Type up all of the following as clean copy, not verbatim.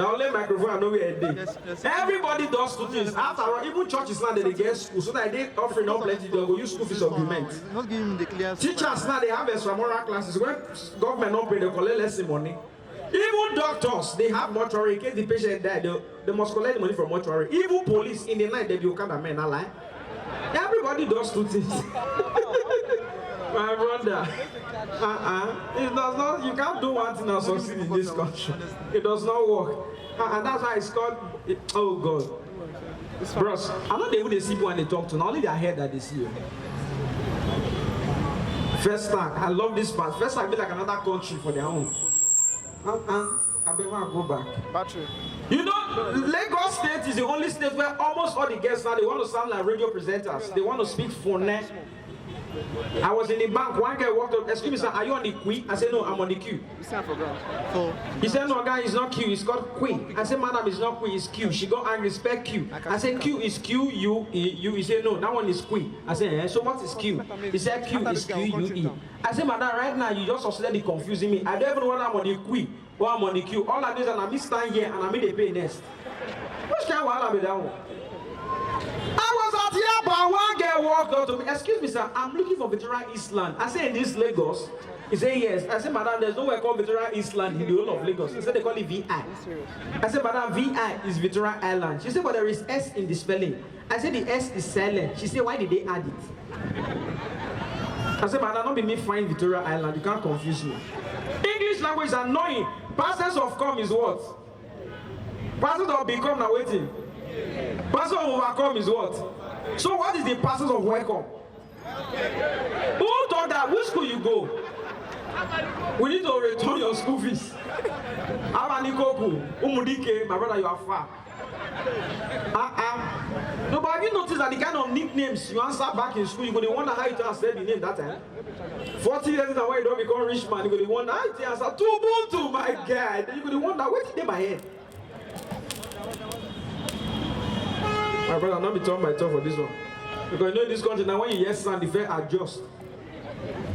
Now let microphone and know where it is. Everybody does two things. After all, even churches now they get school, so that they offering up plenty, they go use school fees supplement. Teachers now they have extramural classes. When government not pay, they collect less money. Even doctors, they have mortuary. In case the patient died, they must collect the money from mortuary. Even police in the night, they do kind of men, lie. Everybody does two things. My brother, it does not. You can't do one thing and succeed in this country. It does not work, and that's why it's called. Oh God, bros, I know they would see people when they talk to. Not only their head that they see you. First time, I love this part. First time, be like another country for their own. I better go back. Battery. You know, Lagos State is the only state where almost all the guests now they want to sound like radio presenters. They want to speak phone. I was in the bank. One guy walked up. Excuse me, sir. Are you on the queue? I said no. I'm on the queue. He said no, guy. It's not queue. It's called queue. I said, madam, it's not queue. It's queue. She got angry. Spell queue. I said queue is Q U E U. He said no. That one is queue. I said so what is queue? He said queue is Q U E. I said, madam, right now you just constantly confusing me. I don't even know when I'm on the queue or I'm on the queue. All I do is I'm stand here and I'm in the pay next. Which kind of one be that one? I was out here, but one girl walked up to me. Excuse me, sir, I'm looking for Veteran Eastland. I said, in this Lagos? He said, yes. I said, madam, there's nowhere called Veteran Eastland in the whole of Lagos. He said, they call it VI. I said, madam, VI is Veteran Island. She said, but there is S in the spelling. I said, the S is silent. She said, why did they add it? I said, madam, don't be me find Victoria Island. You can't confuse me. English language is annoying. Past of come is what? Past of become now waiting. Past of overcome is what? So what is the past of welcome? Who taught that? Which school you go? We need to return your school fees. Abanikoku, Umudike, my brother, you are far. No, but have you noticed that the kind of nicknames you answer back in school, you're going to wonder how you translate the name that time? 40 years away, you don't become rich man, you're going to wonder how you answer Tubuntu, my God. Then you're going to wonder, what's in my head? My brother, I'll not be talking my tongue for this one. Because you know in this country, now when you hear sound, the fair adjust.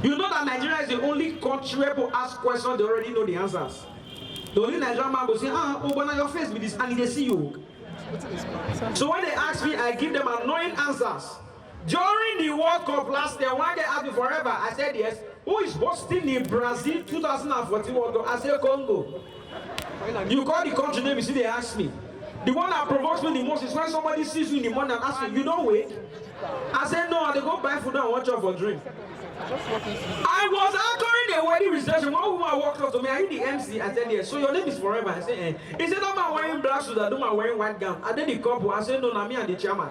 You know that Nigeria is the only country where people ask questions, they already know the answers. The only Nigerian man will say, but now your face with this, and they see you. So when they ask me, I give them annoying answers. During the World Cup last year, one day asked me forever, I said yes. Who is boasting in Brazil 2014 World Cup? I said Congo. You call the country name, you see they ask me. The one that provokes me the most is when somebody sees you in the morning and asks me, you don't wait? I said no, they go buy food and watch out for drink. I was anchoring a wedding reception. One woman walked up to me, are you the MC? I said yes. So your name is Forever? I said eh. He said, no man wearing black suit, I do man wearing white gown. I did the couple. I said no, na me and the chairman.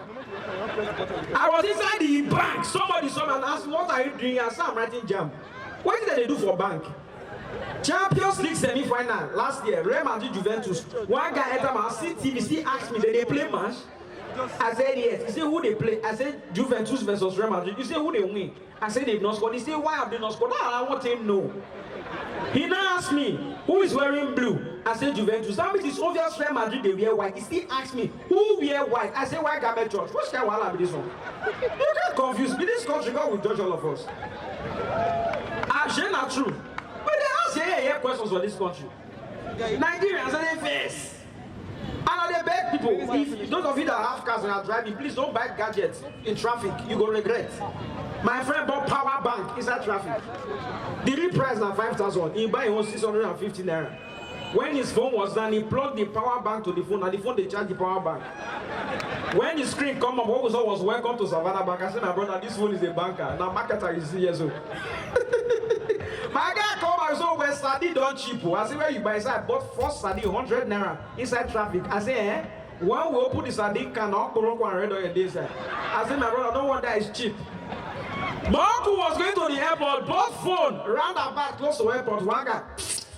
I was inside the bank. Somebody saw me and asked me, what are you doing? I said, I'm writing jam. What did they do for bank? Champions League semi-final last year, Real Madrid Juventus. One guy entered my CTV, asked me, did they play match? I said yes. He said who they play? I said Juventus versus Real Madrid. You say who they win? I said they've not scored. He said why have they not scored? I want him to know. He now asked me who is wearing blue. I said Juventus. That means it's obvious Real Madrid they wear white. He still asked me who wear white. I said why Gabet Church? What's that while with this one? You can't confuse me. This country God will judge all of us. I'm saying not true. But they ask yeah questions for this country. Nigerians are they face. And they beg people, if those of you that have cars and are driving, please don't buy gadgets in traffic. You go regret. My friend bought power bank inside traffic. The real price now 5,000. He buy him 650 naira. When his phone was done, he plugged the power bank to the phone, and the phone they charge the power bank. When the screen come up, what was welcome to Savannah Bank. I said, my brother, this phone is a banker. Now marketer is 3 years old. My guy come and said, well, sardine don't cheap. I said, where you buy? I bought 4 sardine, 100 naira inside traffic. I said, eh? When we open the sardine can, I'll go and read on your day, sir. I said, my brother, no wonder it's cheap. My uncle was going to the airport, bought phone, roundabout, close to the airport. One guy,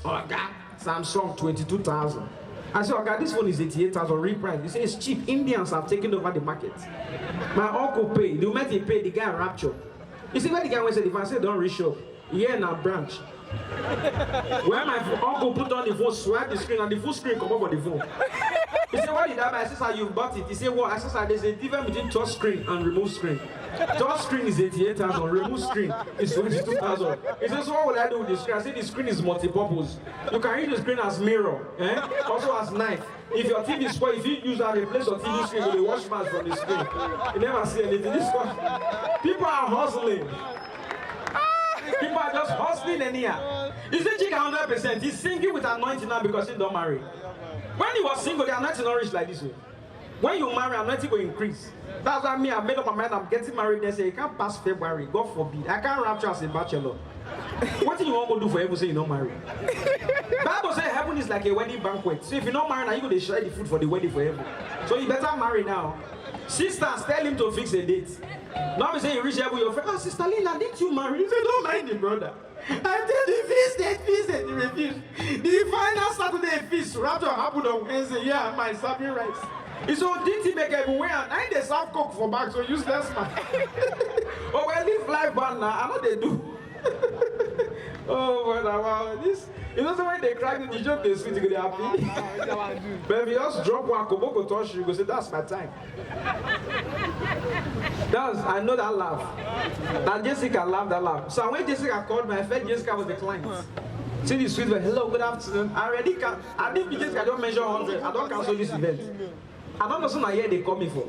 oh, God, Samsung 22,000. I said, okay, this phone is 88,000 real price. He said, it's cheap. Indians have taken over the market. My uncle paid. The moment he paid, the guy raptured. You see, where the guy went to the phone, I said, don't reach up. Here in our branch. Where my uncle put on the phone, swipe the screen, and the full screen come up on the phone. He said, what did I buy? I said, you bought it. He said, what? I said, there's a difference between touch screen and remove screen. Touch screen is 88,000, remove screen is 22,000. He says, so what will I do with the screen? I said, the screen is multi-purpose. You can use the screen as mirror, also as knife. If your TV is spoiled, if you use that, replace your TV screen with a wash mat from the screen. You never see anything. People are hustling. People are just hustling anyhow. You see, Chica 100%. He's singing with anointing now because he don't marry. When he was single, the anointing not reach like this way. When you marry, anointing will increase. That's why me, I made up my mind. I'm getting married. They say you can't pass February. God forbid. I can't rapture as a bachelor. What do you want to do for heaven? Say you don't marry. Bible says heaven is like a wedding banquet. So if you're not married, now you go to share the food for the wedding for heaven. So you better marry now. Sisters, tell him to fix a date. Now we say you reach heaven, your friend, oh, Sister Lina, didn't you marry? You say, don't mind him, brother. I tell you, feast date, he refused. The final Saturday feast, rapture happened on Wednesday. Yeah, my serving rice. He said, didn't he make everywhere? And I they serve coke for back, so useless man. Oh, well, live life bad now. I know they do. Oh, brother, wow. This, you know, when they crack the joke, they sweet, they happy. But if you just drop one koboko touch, you go say, that's my time. I know that laugh. That Jessica laughed that laugh. So when Jessica called me, I felt Jessica was the client. See the sweet, hello, good afternoon. I didn't Jessica, I don't measure 100. I don't cancel this event. I don't know so here they call me for.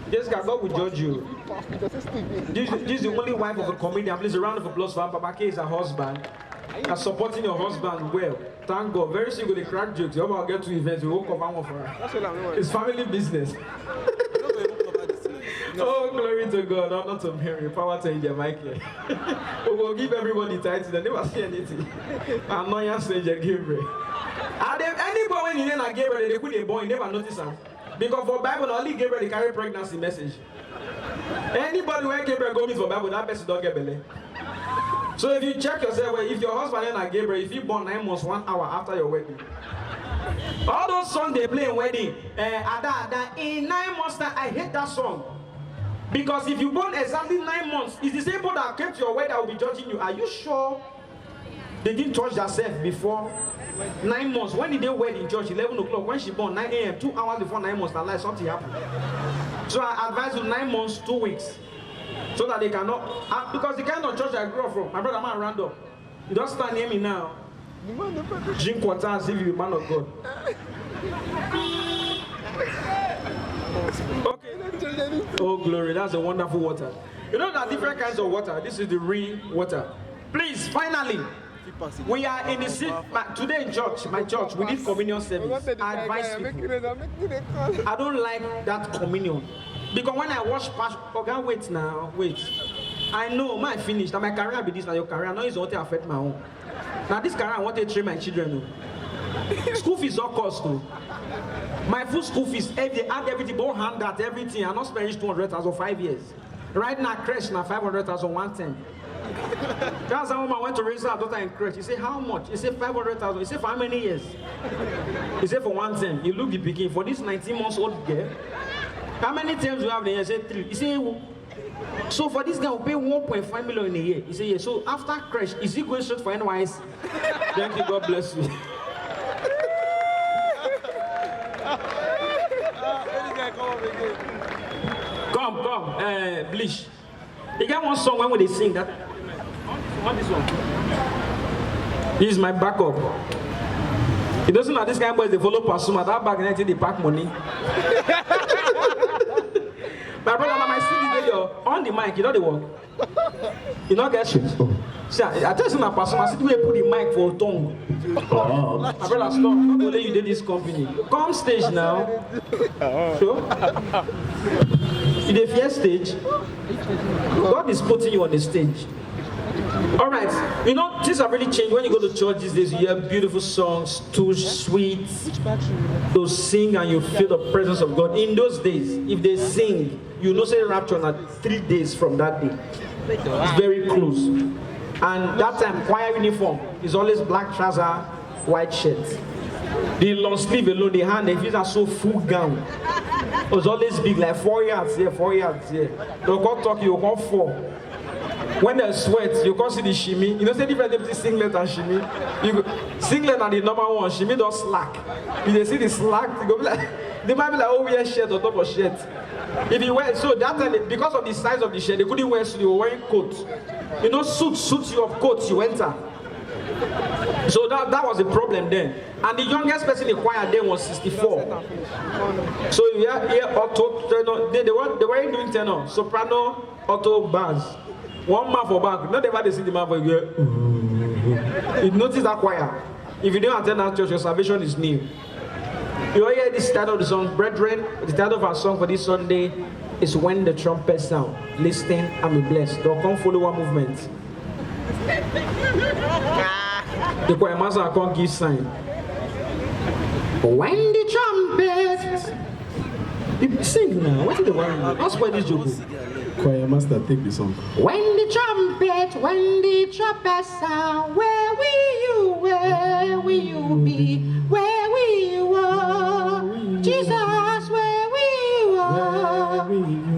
Jessica, God will judge you. This is the only wife of a comedian. Please, a round of applause for her. Papa K is her husband. And supporting your husband well. Thank God. Very soon you're going to crack jokes. You're about to get to events. We won't cover one for her. It's family business. Oh, glory to God. Not to Mary. Power to India, Michael. We will give everybody titles. They never see anything. I'm not your stranger, Gabriel. And anybody when you name a Gabriel, they put a boy, you never notice them. Because for Bible, only Gabriel they carry pregnancy message. Anybody when Gabriel go meet for Bible, that person don't get belly. So if you check yourself, well, if your husband is like Gabriel, if you born 9 months, 1 hour after your wedding. All those songs they play in wedding, Ada, in 9 months time, I hate that song. Because if you born exactly 9 months, it's the same people that kept your wedding that will be judging you. Are you sure they didn't touch themselves before 9 months? When did they wed in church? 11 o'clock. When she born, 9 a.m., 2 hours before 9 months, like something happened. So I advise you 9 months, 2 weeks. So that they cannot, because the kind of church I grew up from, my brother man ran up. You don't stand near me now. Drink water and see if you're a man of God. Okay. Oh, glory. That's a wonderful water. You know there are different kinds of water. This is the real water. Please, finally, we are in the seat. Today in church, my church, we need communion service. I advise people. I don't like that communion. Because when I watch pastor, okay, wait now, wait. I know, my finished. Now my career be this, now your career. Now it's what to affect my own. Now this career, I want to train my children. School fees all cost too. My full school fees, if they add everything, don't hand that everything. I not spend 200,000 5 years. Right now, crash now 500,000 110. That's how I went to raise her daughter in crash. He said, how much? He said 500,000. He said, for how many years? He said, for 110. You look the beginning for this 19 months old girl. How many times you have the year? He said 3. He said, so for this guy, we'll pay 1.5 million in a year. He said, yeah. So after crash, is he going straight for NYS? Thank you, God bless you. Come, Bleach. You get one song when they sing that. What this one? This is my backup. It doesn't know this guy boys they follow Pasuma. That back then they pack money. My brother, my CD video on the mic, you know the work. You know get shit. See, I tell you my Pasuma, see the put the mic for tongue. My brother, stop. I'm gonna let you do this company. Come stage now. Sure. In the first stage, God is putting you on the stage. All right, you know, things have really changed. When you go to church these days, you hear beautiful songs, too sweet. To sing and you feel the presence of God. In those days, if they sing, you know, say rapture at 3 days from that day. It's very close. And that time, choir uniform is always black trouser, white shirt. The long sleeve alone, the hand, if it's so full gown. It was always big, like 4 yards here, 4 yards here. They'll go talk, you'll go 4. When there's sweat, you can't see the shimmy. You know, say different between singlet and shimmy. Singlet and the normal one, shimmy does slack. If they see the slack, they go be like, they might be like, oh, we wear shirt on top of shirt. If you wear, so that time, because of the size of the shirt, they couldn't wear suit, they were wearing coat. You know, suits you of coats, you enter. So that was the problem then. And the youngest person in the choir then was 64. So you hear alto, tenor, they weren't doing tenor, soprano, alto, bass. One man for back, not ever they see the man for you. You notice that choir. If you don't attend that church, your salvation is new. You hear this title of the song, brethren. The title of our song for this Sunday is When the Trumpet Sound. Listen and be blessed. Don't come follow one movement. The choir master can't give sign. When the trumpet, you sing now. What is the one? That's why this joke. Choir master, take the song. When the trumpet sound, where will you be? Where will you are? Jesus, where will you are?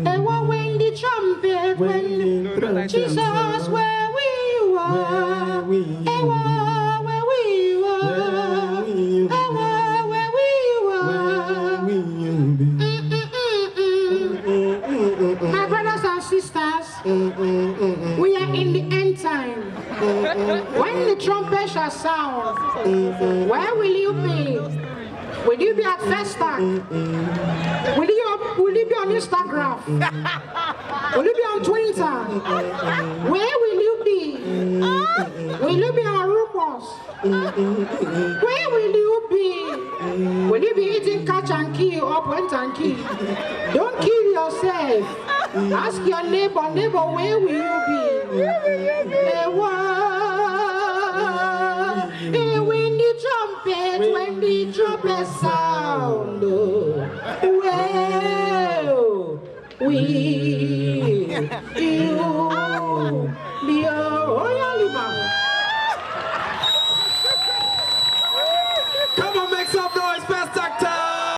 And when the trumpet, Jesus, where will you are? And where will you are? And where will you are? My brothers and sisters, we are in the end time. When the trumpet shall sound, where will you be? Will you be at Festa? Will you be on Instagram? Will you be on Twitter? Where will you be? Will you be on rumors? Where will you be? Will you be eating catch and kill or point and kill? Don't kill yourself. Ask your neighbor, where will you be? When the trumpet sound, where will